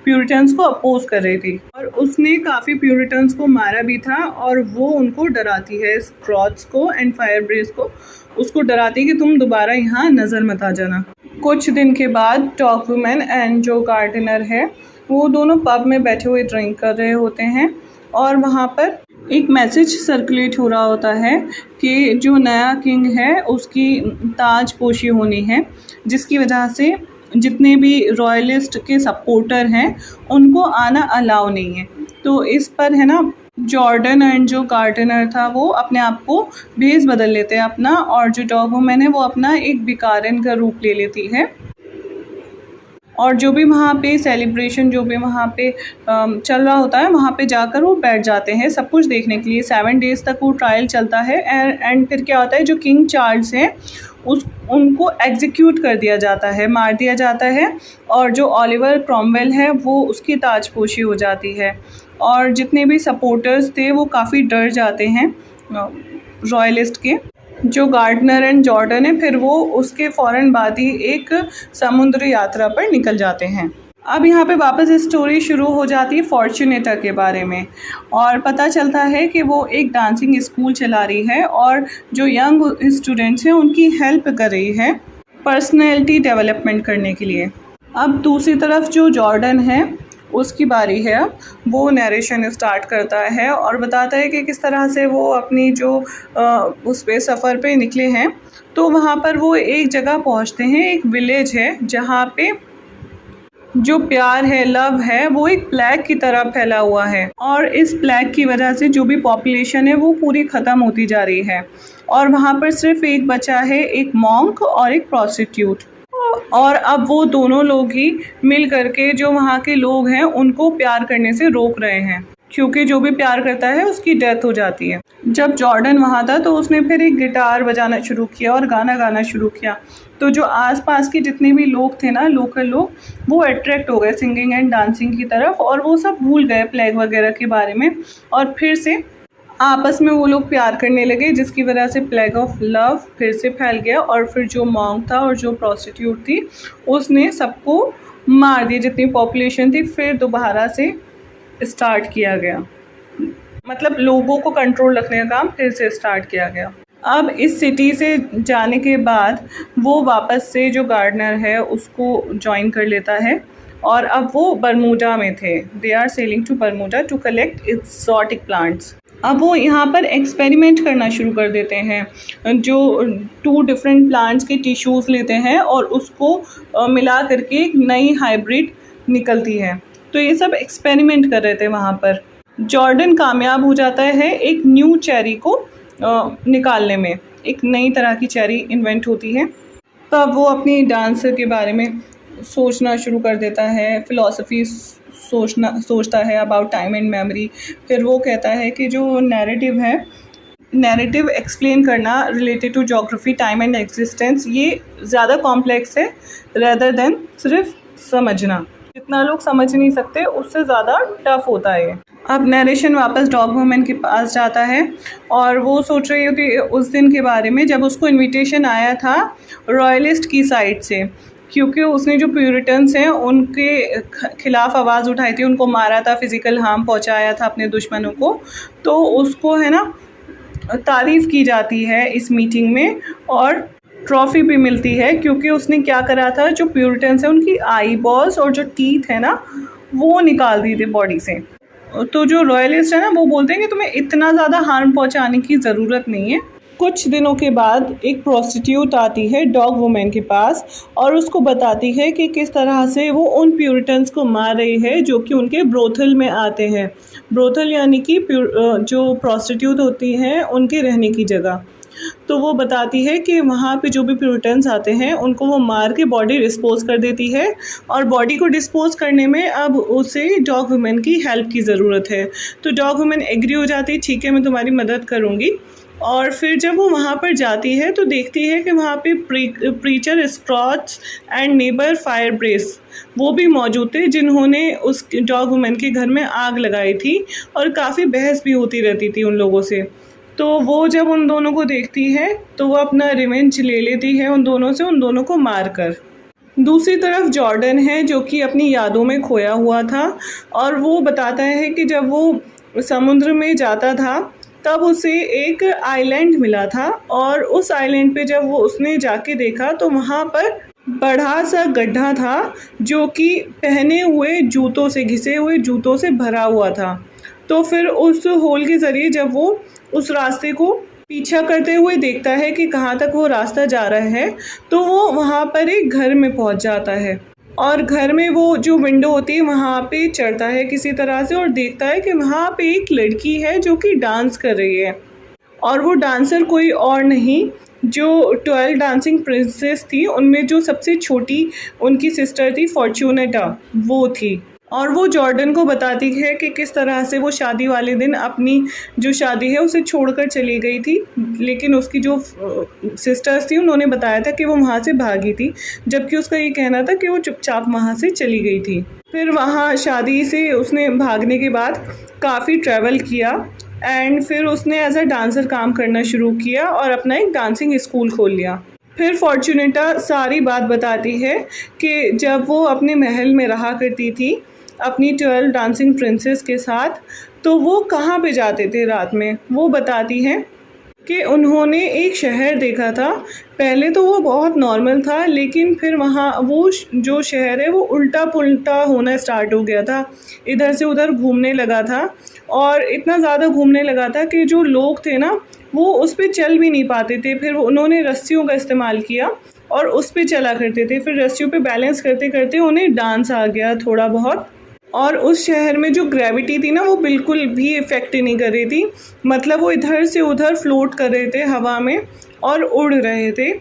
प्यूरिटन्स को अपोज कर रही थी। और उसने काफ़ी प्यूरिटन्स को मारा भी था और वो उनको डराती है, स्क्रॉग्स को एंड फायरब्रेज को, उसको डराती है कि तुम दोबारा यहाँ नज़र मत आ जाना। कुछ दिन के बाद डॉग वुमेन एंड जो गार्डनर है वो दोनों पब में बैठे हुए ड्रिंक कर रहे होते हैं और वहाँ पर एक मैसेज सर्कुलेट हो रहा होता है कि जो नया किंग है उसकी ताजपोशी होनी है, जिसकी वजह से जितने भी रॉयलिस्ट के सपोर्टर हैं उनको आना अलाउ नहीं है। तो इस पर है ना जॉर्डन एंड जो गार्डनर था वो अपने आप को भेस बदल लेते हैं अपना, और जो डॉग वुमेन है वो अपना एक भिखारिन का रूप ले लेती है। और जो भी वहाँ पे सेलिब्रेशन जो भी वहाँ पे चल रहा होता है वहाँ पे जाकर वो बैठ जाते हैं सब कुछ देखने के लिए। 7 डेज़ तक वो ट्रायल चलता है एंड फिर क्या होता है, जो किंग चार्ल्स हैं उनको एग्जीक्यूट कर दिया जाता है, मार दिया जाता है, और जो ओलिवर क्रॉमवेल है वो उसकी ताजपोशी हो जाती है। और जितने भी सपोर्टर्स थे वो काफ़ी डर जाते हैं रॉयलिस्ट के। जो गार्डनर एंड जॉर्डन है फिर वो उसके फ़ौरन बाद ही एक समुद्र यात्रा पर निकल जाते हैं। अब यहाँ पे वापस स्टोरी शुरू हो जाती है फॉर्चुनेटा के बारे में, और पता चलता है कि वो एक डांसिंग स्कूल चला रही है और जो यंग स्टूडेंट्स हैं उनकी हेल्प कर रही है पर्सनैलिटी डेवलपमेंट करने के लिए। अब दूसरी तरफ जो जॉर्डन है उसकी बारी है, अब वो नरेशन स्टार्ट करता है और बताता है कि किस तरह से वो अपनी जो उस पे सफ़र पे निकले हैं। तो वहाँ पर वो एक जगह पहुँचते हैं, एक विलेज है जहाँ पे जो प्यार है, लव है, वो एक प्लेग की तरह फैला हुआ है, और इस प्लेग की वजह से जो भी पॉपुलेशन है वो पूरी ख़त्म होती जा रही है। और वहाँ पर सिर्फ एक बचा है, एक मॉन्क और एक प्रोस्टिट्यूट। और अब वो दोनों लोग ही मिल करके जो वहाँ के लोग हैं उनको प्यार करने से रोक रहे हैं, क्योंकि जो भी प्यार करता है उसकी डेथ हो जाती है। जब जॉर्डन वहाँ था तो उसने फिर एक गिटार बजाना शुरू किया और गाना गाना शुरू किया। तो जो आसपास के जितने भी लोग थे ना, लोकल लोग, वो अट्रैक्ट हो गए सिंगिंग एंड डांसिंग की तरफ, और वो सब भूल गए प्लेग वगैरह के बारे में, और फिर से आपस में वो लोग प्यार करने लगे, जिसकी वजह से प्लेग ऑफ लव फिर से फैल गया। और फिर जो मॉन्क था और जो प्रोस्टिट्यूट थी उसने सबको मार दिया, जितनी पॉपुलेशन थी, फिर दोबारा से स्टार्ट किया गया, मतलब लोगों को कंट्रोल रखने का काम फिर से स्टार्ट किया गया। अब इस सिटी से जाने के बाद वो वापस से जो गार्डनर है उसको ज्वाइन कर लेता है, और अब वो बरमूडा में थे। They are sailing to Bermuda to collect exotic plants. अब वो यहाँ पर एक्सपेरिमेंट करना शुरू कर देते हैं, जो 2 डिफरेंट प्लांट्स के टिश्यूज़ लेते हैं और उसको मिला करके एक नई हाइब्रिड निकलती है। तो ये सब एक्सपेरिमेंट कर रहे थे वहाँ पर। जॉर्डन कामयाब हो जाता है एक न्यू चेरी को निकालने में, एक नई तरह की चेरी इन्वेंट होती है। तब वो अपनी डांस के बारे में सोचना शुरू कर देता है, फ़िलॉसफी सोचता है अबाउट टाइम एंड मेमोरी। फिर वो कहता है कि जो नैरेटिव है, नैरेटिव एक्सप्लेन करना related to geography, time and existence, ये ज़्यादा कॉम्प्लेक्स है रेदर देन सिर्फ समझना। जितना लोग समझ नहीं सकते उससे ज़्यादा टफ होता है। अब नरेशन वापस डॉग वुमेन के पास जाता है और वो सोच रही होती है उस दिन के बारे में जब उसको इनविटेशन आया था रॉयलिस्ट की साइड से, क्योंकि उसने जो प्यूरिटन्स हैं उनके खिलाफ आवाज़ उठाई थी, उनको मारा था, फिज़िकल हार्म पहुंचाया था अपने दुश्मनों को। तो उसको है ना तारीफ़ की जाती है इस मीटिंग में और ट्रॉफ़ी भी मिलती है, क्योंकि उसने क्या करा था, जो प्यूरिटन्स हैं उनकी आई बॉल्स और जो टीथ है ना वो निकाल दी थी बॉडी से। तो जो रॉयलिस्ट है ना वो बोलते हैं कि तुम्हें इतना ज़्यादा हार्म पहुंचाने की ज़रूरत नहीं है। कुछ दिनों के बाद एक प्रोस्टिट्यूट आती है डॉग वुमेन के पास और उसको बताती है कि किस तरह से वो उन प्यूरिटन्स को मार रही है जो कि उनके ब्रोथल में आते हैं। ब्रोथल यानी कि जो प्रोस्टिट्यूट होती हैं उनके रहने की जगह। तो वो बताती है कि वहाँ पे जो भी प्यूरिटन्स आते हैं उनको वो मार के बॉडी डिस्पोज कर देती है, और बॉडी को डिस्पोज करने में अब उसे डॉग वुमेन की हेल्प की ज़रूरत है। तो डॉग वुमेन एग्री हो जाती है, ठीक है मैं तुम्हारी मदद करूँगी। और फिर जब वो वहाँ पर जाती है तो देखती है कि वहाँ पे प्रीचर स्क्रॉच एंड नेबर फायरब्रेस वो भी मौजूद थे, जिन्होंने उस डॉग वुमन के घर में आग लगाई थी और काफ़ी बहस भी होती रहती थी उन लोगों से। तो वो जब उन दोनों को देखती है तो वो अपना रिवेंज ले लेती है उन दोनों से, उन दोनों को मार कर। दूसरी तरफ जॉर्डन है जो कि अपनी यादों में खोया हुआ था, और वो बताता है कि जब वो समुद्र में जाता था तब उसे एक आइलैंड मिला था, और उस आइलैंड पे जब वो उसने जाके देखा तो वहाँ पर बड़ा सा गड्ढा था जो कि पहने हुए जूतों से, घिसे हुए जूतों से भरा हुआ था। तो फिर उस होल के ज़रिए जब वो उस रास्ते को पीछा करते हुए देखता है कि कहाँ तक वो रास्ता जा रहा है, तो वो वहाँ पर एक घर में पहुँच जाता है, और घर में वो जो विंडो होती है वहाँ पे चढ़ता है किसी तरह से, और देखता है कि वहाँ पे एक लड़की है जो कि डांस कर रही है, और वो डांसर कोई और नहीं, जो 12 डांसिंग प्रिंसेस थी उनमें जो सबसे छोटी उनकी सिस्टर थी फॉर्च्यूनेटा, वो थी। और वो जॉर्डन को बताती है कि किस तरह से वो शादी वाले दिन अपनी जो शादी है उसे छोड़कर चली गई थी, लेकिन उसकी जो सिस्टर्स थी उन्होंने बताया था कि वो वहाँ से भागी थी, जबकि उसका ये कहना था कि वो चुपचाप वहाँ से चली गई थी। फिर वहाँ शादी से उसने भागने के बाद काफ़ी ट्रैवल किया, एंड फिर उसने एज अ डांसर काम करना शुरू किया और अपना एक डांसिंग स्कूल खोल लिया। फिर फॉर्च्यूनेटा सारी बात बताती है कि जब वो अपने महल में रहा करती थी अपनी 12 डांसिंग प्रिंसेस के साथ, तो वो कहाँ पे जाते थे रात में। वो बताती है कि उन्होंने एक शहर देखा था। पहले तो वो बहुत नॉर्मल था, लेकिन फिर वहाँ वो जो शहर है वो उल्टा पुल्टा होना स्टार्ट हो गया था, इधर से उधर घूमने लगा था, और इतना ज़्यादा घूमने लगा था कि जो लोग थे ना वो उस पर चल भी नहीं पाते थे। फिर उन्होंने रस्सियों का इस्तेमाल किया और उस पर चला करते थे। फिर रस्सियों पे बैलेंस करते करते उन्हें डांस आ गया थोड़ा बहुत, और उस शहर में जो ग्रेविटी थी ना वो बिल्कुल भी इफ़ेक्ट नहीं कर रही थी, मतलब वो इधर से उधर फ्लोट कर रहे थे हवा में और उड़ रहे थे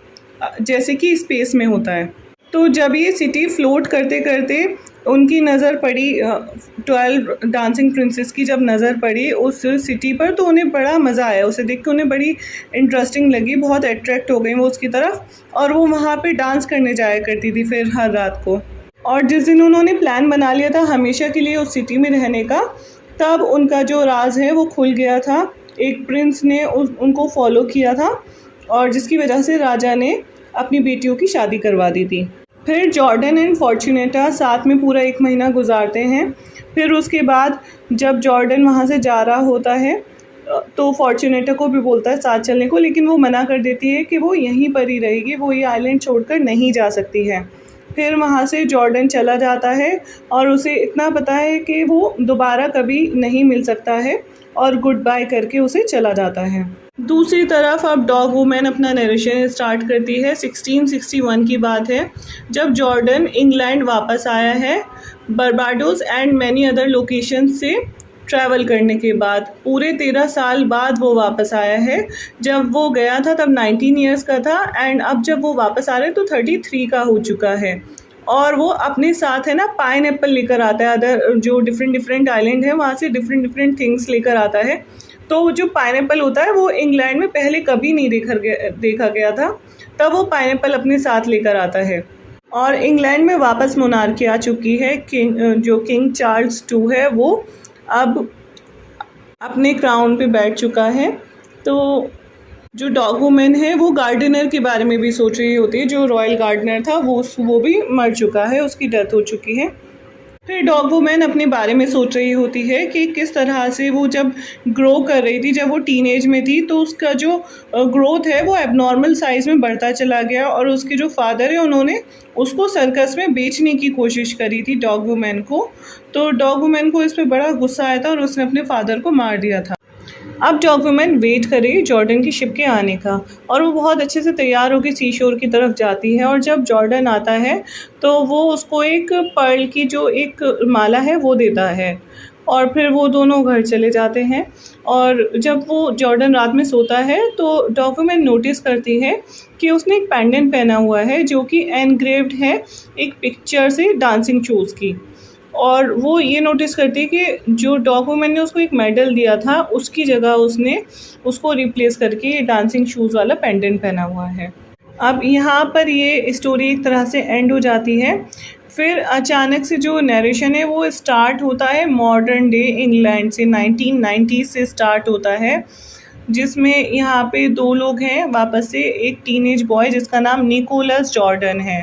जैसे कि स्पेस में होता है। तो जब ये सिटी फ्लोट करते करते उनकी नज़र पड़ी 12 डांसिंग प्रिंसेस की, जब नज़र पड़ी उस सिटी पर, तो उन्हें बड़ा मज़ा आया। उसे देख के उन्हें बड़ी इंटरेस्टिंग लगी, बहुत अट्रैक्ट हो गई वो उसकी तरफ, और वो वहाँ पे डांस करने जाया करती थी फिर हर रात को। और जिस दिन उन्होंने प्लान बना लिया था हमेशा के लिए उस सिटी में रहने का, तब उनका जो राज है वो खुल गया था। एक प्रिंस ने उनको फॉलो किया था, और जिसकी वजह से राजा ने अपनी बेटियों की शादी करवा दी थी। फिर जॉर्डन एंड फॉर्च्यूनेटा साथ में पूरा 1 महीना गुजारते हैं। फिर उसके बाद जब जॉर्डन वहाँ से जा रहा होता है तो फॉर्च्यूनेटा को भी बोलता है साथ चलने को, लेकिन वो मना कर देती है कि वो यहीं पर ही रहेगी, वो ये आइलैंड छोड़कर नहीं जा सकती है। फिर वहाँ से जॉर्डन चला जाता है, और उसे इतना पता है कि वो दोबारा कभी नहीं मिल सकता है, और गुड बाय करके उसे चला जाता है। दूसरी तरफ अब डॉग वुमन अपना नरेशन स्टार्ट करती है। 1661 की बात है, जब जॉर्डन इंग्लैंड वापस आया है बर्बाडोस एंड मैनी अदर लोकेशन से ट्रैवल करने के बाद। पूरे 13 साल बाद वो वापस आया है। जब वो गया था तब 19 ईयर्स का था, एंड अब जब वो वापस आ रहा है तो 33 का हो चुका है। और वो अपने साथ है ना पाइनएप्पल लेकर आता है, अदर जो डिफरेंट आइलैंड है वहाँ से डिफरेंट थिंग्स लेकर आता है। तो जो पाइनएप्पल होता है वो इंग्लैंड में पहले कभी नहीं देखा गया था, तब वो पाइनएप्पल अपने साथ लेकर आता है। और इंग्लैंड में वापस मोनार्की आ चुकी है। किंग चार्ल्स II है वो अब अपने क्राउन पे बैठ चुका है। तो जो डॉग वुमन है वो गार्डनर के बारे में भी सोच रही होती है। जो रॉयल गार्डनर था वो भी मर चुका है, उसकी डेथ हो चुकी है। फिर डॉग वुमन अपने बारे में सोच रही होती है कि किस तरह से वो जब ग्रो कर रही थी, जब वो टीनेज में थी, तो उसका जो ग्रोथ है वो एबनॉर्मल साइज़ में बढ़ता चला गया, और उसके जो फादर है उन्होंने उसको सर्कस में बेचने की कोशिश करी थी डॉग वुमन को। तो डॉग वुमन को इस पर बड़ा गुस्सा आया था और उसने अपने फादर को मार दिया था। अब डॉग वुमन वेट करे जॉर्डन की शिप के आने का, और वो बहुत अच्छे से तैयार होकर सी शोर की तरफ जाती है। और जब जॉर्डन आता है तो वो उसको एक पर्ल की जो एक माला है वो देता है, और फिर वो दोनों घर चले जाते हैं। और जब वो जॉर्डन रात में सोता है तो डॉग वुमन नोटिस करती है कि उसने एक पेंडेंट पहना हुआ है जो कि एनग्रेव्ड है एक पिक्चर से डांसिंग शोज़ की। और वो ये नोटिस करती है कि जो डॉग वुमन ने उसको एक मेडल दिया था, उसकी जगह उसने उसको रिप्लेस करके ये डांसिंग शूज़ वाला पेंडेंट पहना हुआ है। अब यहाँ पर ये स्टोरी एक तरह से एंड हो जाती है। फिर अचानक से जो नरेशन है वो स्टार्ट होता है मॉडर्न डे इंग्लैंड से, 1990 से स्टार्ट होता है, जिसमें यहाँ पे 2 लोग हैं वापस से। एक टीनेज बॉय जिसका नाम निकोलस जॉर्डन है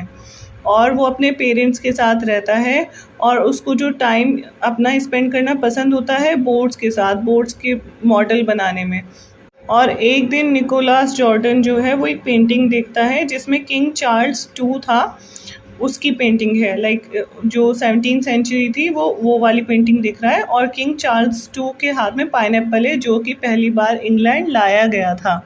और वो अपने पेरेंट्स के साथ रहता है और उसको जो टाइम अपना स्पेंड करना पसंद होता है बोट्स के साथ, बोट्स के मॉडल बनाने में। और एक दिन निकोलस जॉर्डन जो है वो एक पेंटिंग देखता है जिसमें किंग चार्ल्स 2 था, उसकी पेंटिंग है, लाइक जो 17th सेंचुरी थी वो वाली पेंटिंग दिख रहा है। और किंग चार्ल्स 2 के हाथ में पाइनएप्पल है जो कि पहली बार इंग्लैंड लाया गया था।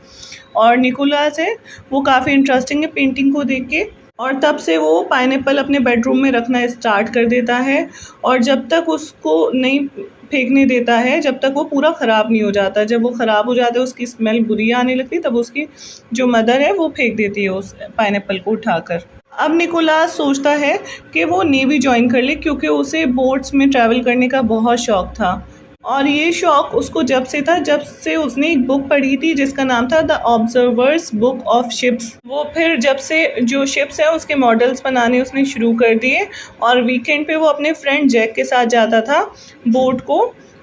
और निकोलस है वो काफ़ी इंटरेस्टिंग है पेंटिंग को देख के, और तब से वो पाइनएप्पल अपने बेडरूम में रखना स्टार्ट कर देता है। और जब तक उसको नहीं फेंकने देता है, जब तक वो पूरा ख़राब नहीं हो जाता। जब वो ख़राब हो जाता है, उसकी स्मेल बुरी आने लगती, तब उसकी जो मदर है वो फेंक देती है उस पाइनएप्पल को उठाकर। अब निकोलस सोचता है कि वो नेवी ज्वाइन कर ले क्योंकि उसे बोट्स में ट्रैवल करने का बहुत शौक़ था। और ये शौक़ उसको जब से था जब से उसने एक बुक पढ़ी थी जिसका नाम था the observers book of ships. वो फिर जब से जो शिप्स है उसके मॉडल्स बनाने उसने शुरू कर दिए और वीकेंड पे वो अपने फ्रेंड जैक के साथ जाता था बोट को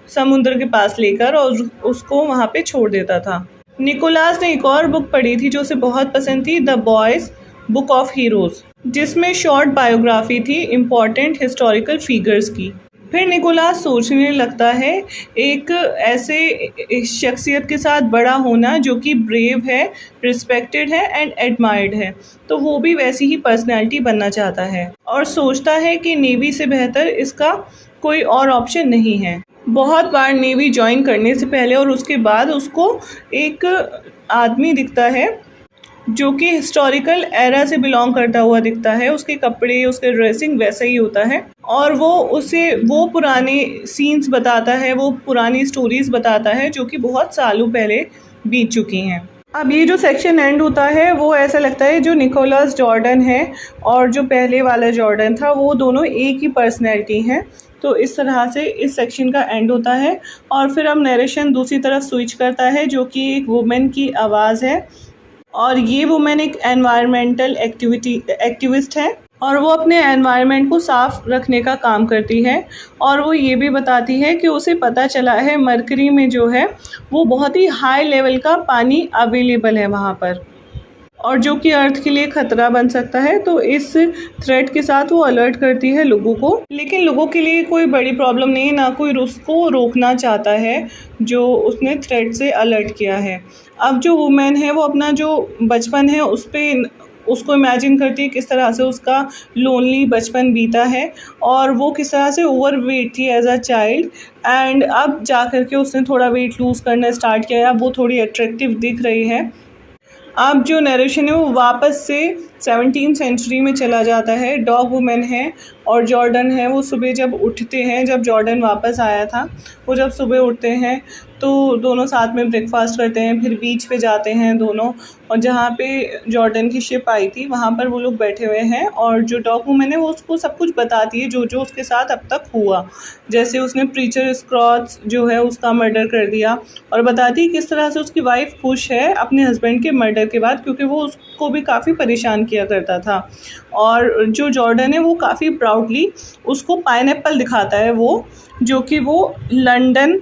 समुद्र के पास लेकर और उसको वहाँ पे छोड़ देता था। निकोलस ने एक और बुक पढ़ी थी जो उसे बहुत पसंद थी, the boys book of heroes, जिसमें शॉर्ट बायोग्राफी थी इम्पॉर्टेंट हिस्टोरिकल फिगर्स की। फिर निकोलस सोचने लगता है एक ऐसे शख्सियत के साथ बड़ा होना जो कि ब्रेव है, रिस्पेक्टेड है एंड एडमायर्ड है, तो वो भी वैसी ही पर्सनैलिटी बनना चाहता है और सोचता है कि नेवी से बेहतर इसका कोई और ऑप्शन नहीं है। बहुत बार नेवी ज्वाइन करने से पहले और उसके बाद उसको एक आदमी दिखता है जो कि हिस्टोरिकल एरा से बिलोंग करता हुआ दिखता है। उसके कपड़े, उसके ड्रेसिंग वैसा ही होता है और वो पुराने सीन्स बताता है, वो पुरानी स्टोरीज़ बताता है जो कि बहुत सालों पहले बीत चुकी हैं। अब ये जो सेक्शन एंड होता है वो ऐसा लगता है जो निकोलस जॉर्डन है और जो पहले वाला जॉर्डन था वो दोनों एक ही पर्सनैलिटी हैं। तो इस तरह से इस सेक्शन का एंड होता है और फिर अब नरेशन दूसरी तरफ स्विच करता है जो कि एक वुमेन की आवाज़ है और ये वुमेन एक एनवायरमेंटल एक्टिविस्ट है और वो अपने एनवायरनमेंट को साफ़ रखने का काम करती है। और वो ये भी बताती है कि उसे पता चला है मरकरी में जो है वो बहुत ही हाई लेवल का पानी अवेलेबल है वहाँ पर और जो कि अर्थ के लिए ख़तरा बन सकता है। तो इस थ्रेट के साथ वो अलर्ट करती है लोगों को, लेकिन लोगों के लिए कोई बड़ी प्रॉब्लम नहीं है, ना कोई उसको रोकना चाहता है जो उसने थ्रेट से अलर्ट किया है। अब जो वुमेन है वो अपना जो बचपन है उसको इमेजिन करती है किस तरह से उसका लोनली बचपन बीता है और वो किस तरह से ओवरवेट थी एज अ चाइल्ड एंड अब जा कर के उसने थोड़ा वेट लूज़ करना स्टार्ट किया है। अब वो थोड़ी अट्रैक्टिव दिख रही है। अब जो नरेशन है वो वापस से 17th सेंचुरी में चला जाता है। डॉग वुमेन है और जॉर्डन है, वो सुबह जब उठते हैं, जब जॉर्डन वापस आया था वो जब सुबह उठते हैं तो दोनों साथ में ब्रेकफास्ट करते हैं, फिर बीच पे जाते हैं दोनों और जहाँ पे जॉर्डन की शिप आई थी वहाँ पर वो लोग बैठे हुए हैं और जो डॉग वुमेन है वो उसको सब कुछ बताती है जो जो उसके साथ अब तक हुआ, जैसे उसने प्रीचर स्क्रॉच जो है उसका मर्डर कर दिया और बताती है किस तरह से उसकी वाइफ खुश है अपने हस्बैंड के मर्डर के बाद क्योंकि वो उसको भी काफ़ी परेशान किया करता था। और जो जॉर्डन है वो काफ़ी प्राउडली उसको पाइनएप्पल दिखाता है वो, जो कि वो लंदन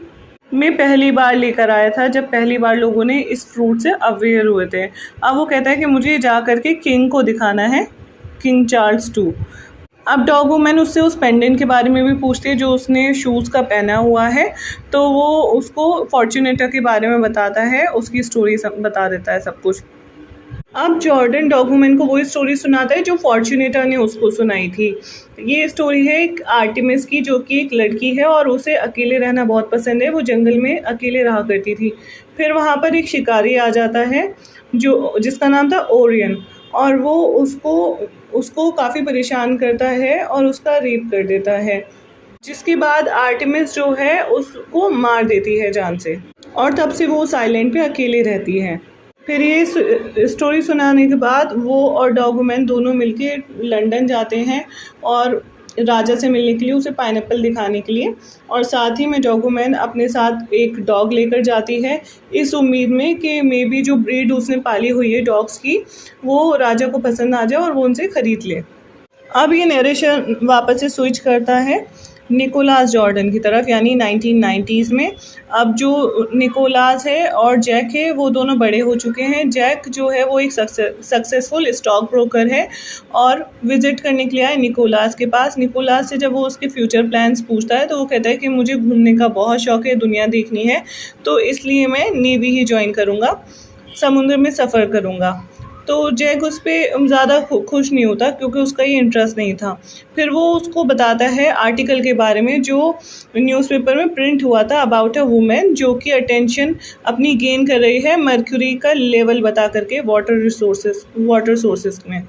में पहली बार लेकर आया था जब पहली बार लोगों ने इस फ्रूट से अवेयर हुए थे। अब वो कहता है कि मुझे जा कर के किंग को दिखाना है, किंग चार्ल्स 2। अब डॉग वुमन उससे उस पेंडेंट के बारे में भी पूछती है जो उसने शूज़ का पहना हुआ है, तो वो उसको फॉर्चूनेटा के बारे में बताता है, उसकी स्टोरी सब बता देता है सब कुछ। अब जॉर्डन डॉग वुमन को वही स्टोरी सुनाता है जो फॉर्चूनेटा ने उसको सुनाई थी। ये स्टोरी है एक आर्टिमिस की जो कि एक लड़की है और उसे अकेले रहना बहुत पसंद है। वो जंगल में अकेले रहा करती थी। फिर वहाँ पर एक शिकारी आ जाता है जिसका नाम था ओरियन और वो उसको काफ़ी परेशान करता है और उसका रेप कर देता है, जिसके बाद आर्टिमिस जो है उसको मार देती है जान से और तब से वो उस आइलैंड पे अकेले रहती है। फिर ये स्टोरी सुनाने के बाद वो और डॉग वुमन दोनों मिलके लंदन जाते हैं और राजा से मिलने के लिए, उसे पाइनएप्पल दिखाने के लिए। और साथ ही में डॉगवुमन अपने साथ एक डॉग लेकर जाती है इस उम्मीद में कि मे बी जो ब्रीड उसने पाली हुई है डॉग्स की वो राजा को पसंद आ जाए और वो उनसे ख़रीद ले। अब ये नरेशन वापस से स्विच करता है निकोलास जॉर्डन की तरफ, यानी 1990s में। अब जो निकोलास है और जैक है वो दोनों बड़े हो चुके हैं। जैक जो है वो एक सक्सेसफुल स्टॉक ब्रोकर है और विज़िट करने के लिए आए निकोलास के पास। निकोलास से जब वो उसके फ्यूचर प्लान्स पूछता है तो वो कहता है कि मुझे घूमने का बहुत शौक़ है, दुनिया देखनी है, तो इसलिए मैं नेवी ही ज्वाइन करूँगा, समुद्र में सफ़र करूँगा। तो जैक उस पर ज़्यादा खुश नहीं होता क्योंकि उसका ये इंटरेस्ट नहीं था। फिर वो उसको बताता है आर्टिकल के बारे में जो न्यूज़पेपर में प्रिंट हुआ था अबाउट अ वुमेन जो कि अटेंशन अपनी गेन कर रही है मर्क्यूरी का लेवल बता करके वाटर सोर्सेस में।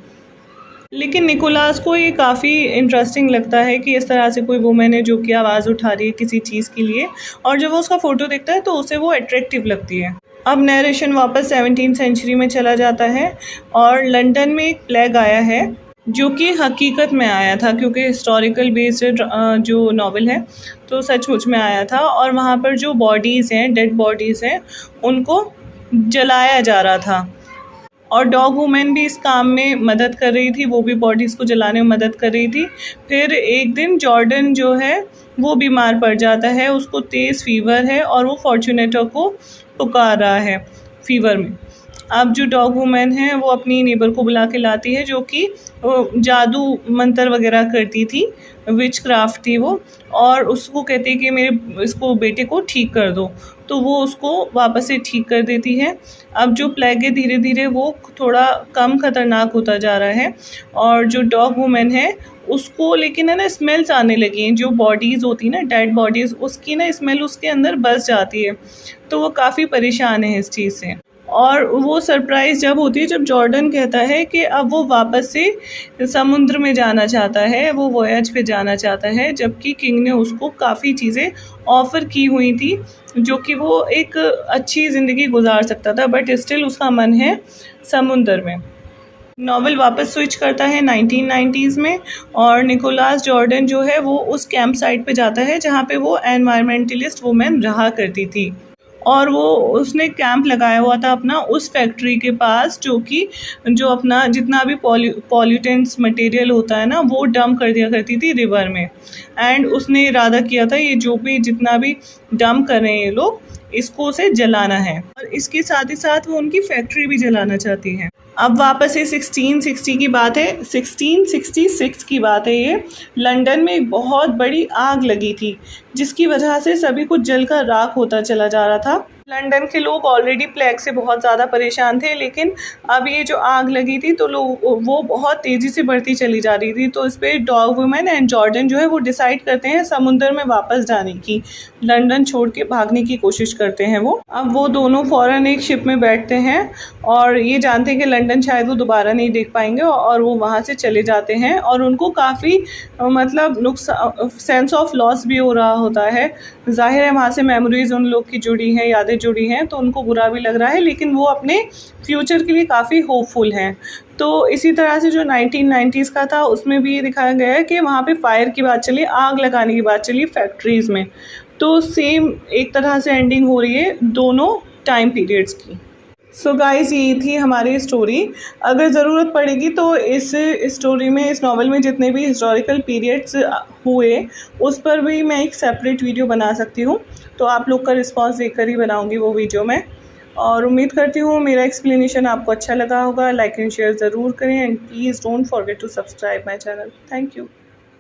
लेकिन निकोलास को ये काफ़ी इंटरेस्टिंग लगता है कि इस तरह से कोई वुमेन है जो कि आवाज़ उठा रही है किसी चीज़ के लिए, और जब वो उसका फ़ोटो देखता है तो उसे वो अट्रैक्टिव लगती है। अब नरेशन वापस 17th सेंचुरी में चला जाता है और लंदन में एक प्लेग आया है जो कि हकीकत में आया था, क्योंकि हिस्टोरिकल बेस्ड जो नावल है तो सचमुच में आया था। और वहाँ पर जो बॉडीज़ हैं, डेड बॉडीज़ हैं, उनको जलाया जा रहा था और डॉगवुमन भी इस काम में मदद कर रही थी, वो भी बॉडीज़ को जलाने में मदद कर रही थी। फिर एक दिन जॉर्डन जो है वो बीमार पड़ जाता है, उसको तेज़ फीवर है और वो फॉर्चूनेटो को पुकार रहा है फीवर में। अब जो डॉगवुमन है वो अपनी नेबर को बुला के लाती है जो कि जादू मंत्र वगैरह करती थी, विच क्राफ्ट थी वो, और उसको कहती है कि मेरे इसको बेटे को ठीक कर दो, तो वो उसको वापस से ठीक कर देती है। अब जो प्लेग है धीरे धीरे वो थोड़ा कम ख़तरनाक होता जा रहा है और जो डॉगवुमन है उसको लेकिन है ना स्मेल्स आने लगी हैं, जो बॉडीज़ होती है ना डेड बॉडीज़, उसकी ना स्मेल उसके अंदर बस जाती है, तो वो काफ़ी परेशान है इस चीज़ से। और वो सरप्राइज़ जब होती है जब जॉर्डन कहता है कि अब वो वापस से समुद्र में जाना चाहता है, वो वॉयज पे जाना चाहता है, जबकि किंग ने उसको काफ़ी चीज़ें ऑफ़र की हुई थी जो कि वो एक अच्छी ज़िंदगी गुजार सकता था, बट स्टिल उसका मन है समुद्र में। नॉवल वापस स्विच करता है 1990s में और निकोलास जॉर्डन जो है वो उस कैंप साइट पे जाता है जहाँ पे वो एनवायरमेंटलिस्ट वुमेन रहा करती थी, और वो उसने कैंप लगाया हुआ था अपना उस फैक्ट्री के पास जो अपना जितना भी पॉल्यूटेंट्स मटेरियल होता है ना वो डंप कर दिया करती थी रिवर में। एंड उसने इरादा किया था ये जो भी जितना भी डंप कर रहे हैं ये लोग इसको उसे जलाना है, और इसके साथ ही साथ वो उनकी फैक्ट्री भी जलाना चाहती हैं। अब वापस से 1660 की बात है, 1666 की बात है। ये लंदन में एक बहुत बड़ी आग लगी थी जिसकी वजह से सभी कुछ जलकर राख होता चला जा रहा था। लंदन के लोग ऑलरेडी प्लेग से बहुत ज़्यादा परेशान थे, लेकिन अब ये जो आग लगी थी तो वो बहुत तेज़ी से बढ़ती चली जा रही थी। तो इस पर डॉगवुमन एंड जॉर्डन जो है वो डिसाइड करते हैं समुद्र में वापस जाने की, लंदन छोड़ के भागने की कोशिश करते हैं वो। अब वो दोनों फ़ौरन एक शिप में बैठते हैं और ये जानते हैं कि लंदन शायद वो दोबारा नहीं देख पाएंगे, और वो वहाँ से चले जाते हैं और उनको काफ़ी मतलब सेंस ऑफ लॉस भी हो रहा होता है। ज़ाहिर है वहाँ से मेमोरीज़ उन लोग की जुड़ी हैं, यादें जुड़ी हैं, तो उनको बुरा भी लग रहा है, लेकिन वो अपने फ्यूचर के लिए काफ़ी होपफुल हैं। तो इसी तरह से जो 1990s का था उसमें भी ये दिखाया गया है कि वहाँ पे फायर की बात चली, आग लगाने की बात चली फैक्ट्रीज़ में, तो सेम एक तरह से एंडिंग हो रही है दोनों टाइम पीरियड्स की। सो गाइस ये थी हमारी स्टोरी। अगर ज़रूरत पड़ेगी तो इस स्टोरी में, इस नावल में जितने भी हिस्टोरिकल पीरियड्स हुए उस पर भी मैं एक सेपरेट वीडियो बना सकती हूँ, तो आप लोग का रिस्पांस देखकर ही बनाऊँगी वो वीडियो मैं। और उम्मीद करती हूँ मेरा एक्सप्लेनेशन आपको अच्छा लगा होगा। लाइक एंड शेयर ज़रूर करें and please don't forget to subscribe my channel. Thank you.